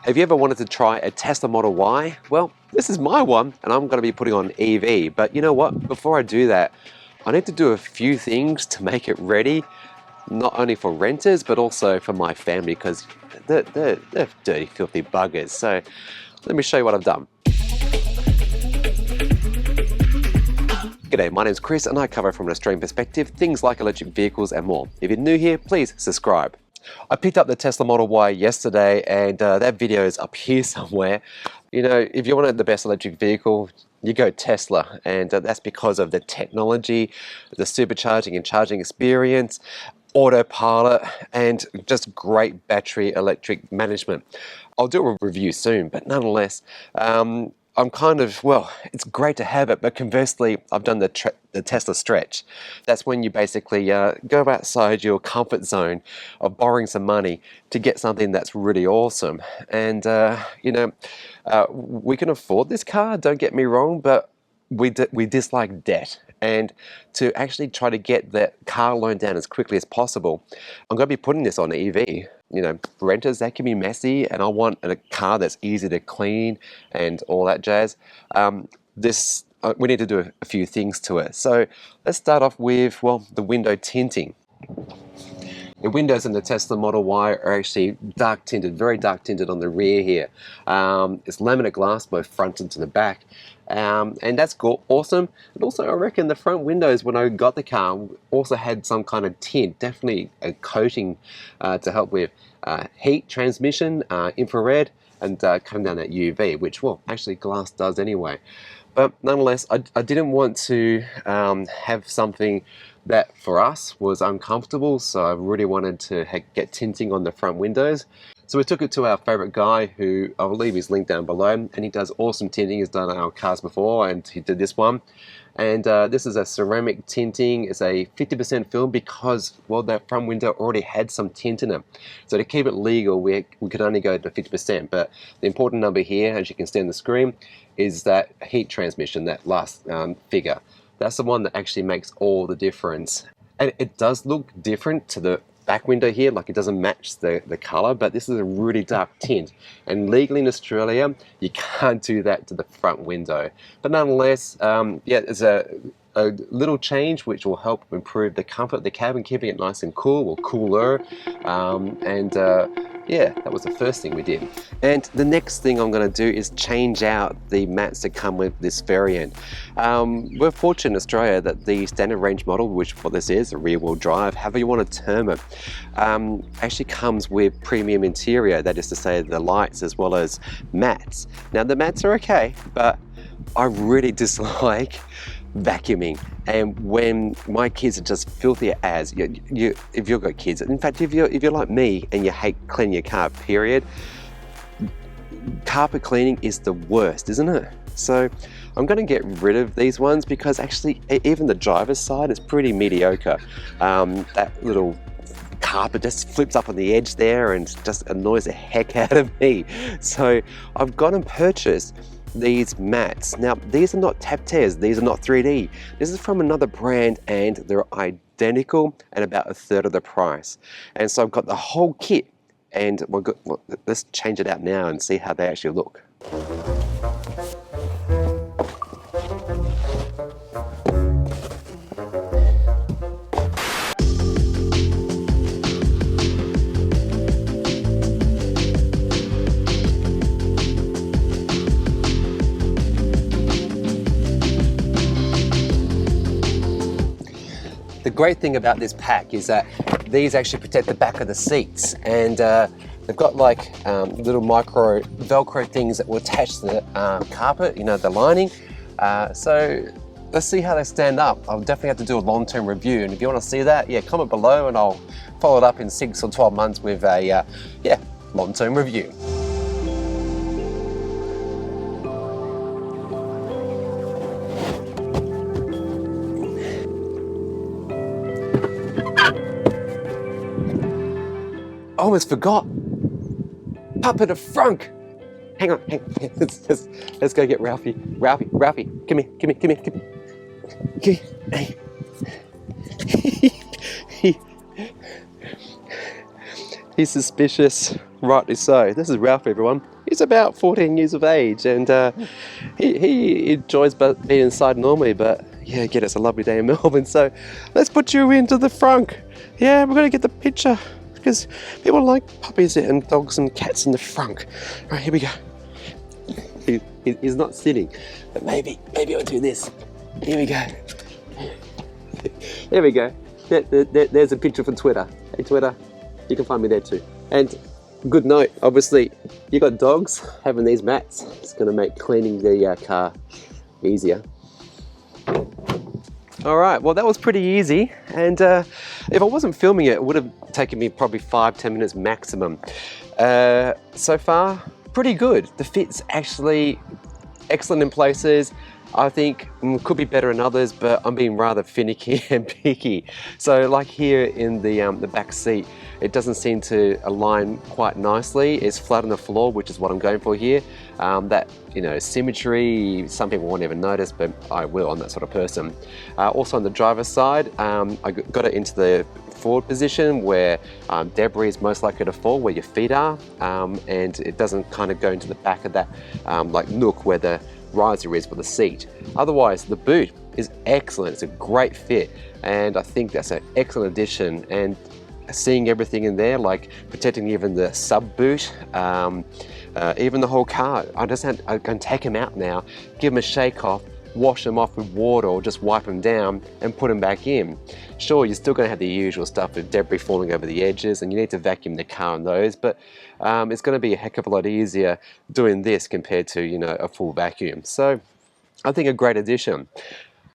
Have you ever wanted to try a Tesla Model Y? Well, this is my one, and I'm going to be putting on EV. But you know what? Before I do that, I need to do a few things to make it ready, not only for renters, but also for my family, because they're dirty, filthy buggers. So let me show you what I've done. G'day, my name's Chris, and I cover from an Australian perspective things like electric vehicles and more. If you're new here, please subscribe. I picked up the Tesla Model Y yesterday, and that video is up here somewhere. You know, if you wanted the best electric vehicle, you go Tesla, and that's because of the technology, the supercharging and charging experience, autopilot, and just great battery electric management. I'll do a review soon, but nonetheless, I'm kind of, well, it's great to have it, but conversely, I've done the Tesla stretch. That's when you basically go outside your comfort zone of borrowing some money to get something that's really awesome. And, you know, we can afford this car, don't get me wrong, but we dislike debt. And to actually try to get that car loan down as quickly as possible, I'm going to be putting this on EV. You know, renters, that can be messy, and I want a car that's easy to clean and all that jazz. We need to do a few things to it. So let's start off with, well, the window tinting. The windows in the Tesla Model Y are actually dark tinted, very dark tinted on the rear here. It's laminate glass, both front and to the back. And that's awesome. And also, I reckon the front windows, when I got the car, also had some kind of tint, definitely a coating to help with heat transmission, infrared, and cutting down that UV, which, well, actually glass does anyway. But nonetheless, I didn't want to have something that for us was uncomfortable, so I really wanted to get tinting on the front windows. So we took it to our favorite guy, who I'll leave his link down below, and he does awesome tinting. He's done our cars before, and he did this one. And this is a ceramic tinting. It's a 50% film because, well, that front window already had some tint in it. So to keep it legal, we could only go to 50%. But the important number here, as you can see on the screen, is that heat transmission, that last figure. That's the one that actually makes all the difference. And it does look different to the back window here, like it doesn't match the color, but this is a really dark tint. And legally in Australia, you can't do that to the front window. But nonetheless, yeah, it's a little change which will help improve the comfort of the cabin, keeping it nice and cool, or cooler. Yeah, that was the first thing we did. And the next thing I'm going to do is change out the mats that come with this variant. We're fortunate in Australia that the standard range model, which what this is, a rear-wheel drive, however you want to term it, actually comes with premium interior. That is to say, the lights as well as mats. Now the mats are okay, but I really dislike vacuuming, and when my kids are just filthy as if you've got kids, in fact, if you're like me and you hate cleaning your car, period, carpet cleaning is the worst, isn't it? So I'm going to get rid of these ones because actually even the driver's side is pretty mediocre. That little carpet just flips up on the edge there and just annoys the heck out of me. So I've gone and purchased these mats. Now, these are not tap tears, these are not 3D. This is from another brand, and they're identical and about a third of the price. And so I've got the whole kit, and let's change it out now and see how they actually look. The great thing about this pack is that these actually protect the back of the seats, and they've got like little micro Velcro things that will attach to the carpet, you know, the lining. So let's see how they stand up. I'll definitely have to do a long-term review, and if you want to see that, yeah, comment below and I'll follow it up in 6 or 12 months with a long-term review. I almost forgot. Pup at the front. Hang on. Let's go get Ralphie. Ralphie, come here. He's suspicious. Rightly so. This is Ralph, everyone. He's about 14 years of age, and he enjoys being inside normally, but yeah, again, it's a lovely day in Melbourne, so let's put you into the front. Yeah, we're going to get the picture, because people like puppies and dogs and cats in the front. All right, here we go. He's not sitting, but maybe I'll do this. Here we go. There we go. There's a picture for Twitter. Hey Twitter, you can find me there too. And good note, obviously, you got dogs, having these mats, it's going to make cleaning the car easier. All right, well that was pretty easy, and if I wasn't filming it, it would have taken me probably 5-10 minutes maximum. So far, pretty good. The fit's actually excellent in places. I think could be better in others, but I'm being rather finicky and picky. So like here in the back seat, it doesn't seem to align quite nicely. It's flat on the floor, which is what I'm going for here. That, you know, symmetry, some people won't even notice, but I will. I'm that sort of person. Also on the driver's side, I got it into the forward position where debris is most likely to fall where your feet are, and it doesn't kind of go into the back of that like nook where the riser is for the seat. Otherwise, the boot is excellent. It's a great fit, and I think that's an excellent addition. And seeing everything in there, like protecting even the sub boot, even the whole car. I can take them out now, give them a shake off, wash them off with water, or just wipe them down and put them back in. Sure, you're still going to have the usual stuff with debris falling over the edges, and you need to vacuum the car on those, but it's going to be a heck of a lot easier doing this compared to, you know, a full vacuum. So I think a great addition.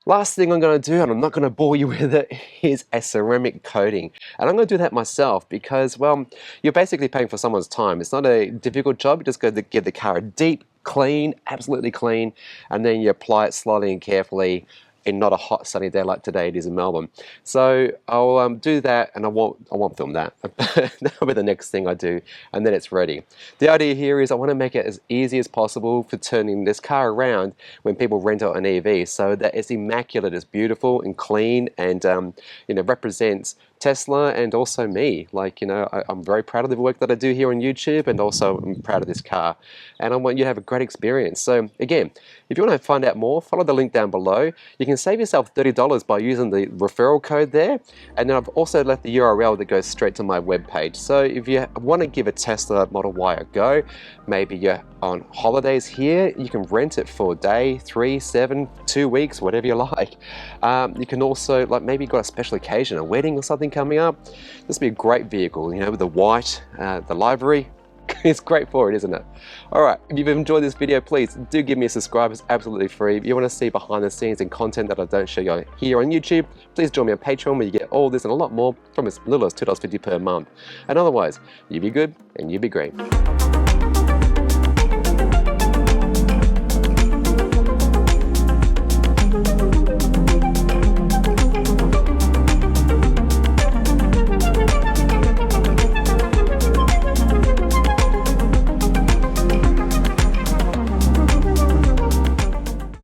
Last thing I'm going to do, and I'm not going to bore you with it, is a ceramic coating. And I'm going to do that myself because, well, you're basically paying for someone's time. It's not a difficult job. You just got to give the car a deep clean, absolutely clean, and then you apply it slowly and carefully in not a hot sunny day like today it is in Melbourne. So I'll do that, and I won't film that. That'll be the next thing I do, and then it's ready. The idea here is I want to make it as easy as possible for turning this car around when people rent out an EV, so that it's immaculate, it's beautiful and clean, and you know, represents Tesla and also me. Like, you know, I'm very proud of the work that I do here on YouTube, and also I'm proud of this car, and I want you to have a great experience. So again, if you want to find out more, follow the link down below. You can save yourself $30 by using the referral code there, and then I've also left the URL that goes straight to my webpage. So if you want to give a Tesla Model Y a go, maybe you're on holidays here, you can rent it for a day, 3, 7, 2 weeks, whatever you like. You can also, like, maybe you've got a special occasion, a wedding or something coming up. This would be a great vehicle, you know, with the white, the livery. It's great for it, isn't it? Alright, if you've enjoyed this video, please do give me a subscribe. It's absolutely free. If you want to see behind the scenes and content that I don't show you here on YouTube, please join me on Patreon, where you get all this and a lot more from as little as $2.50 per month. And otherwise, you be good and you be green.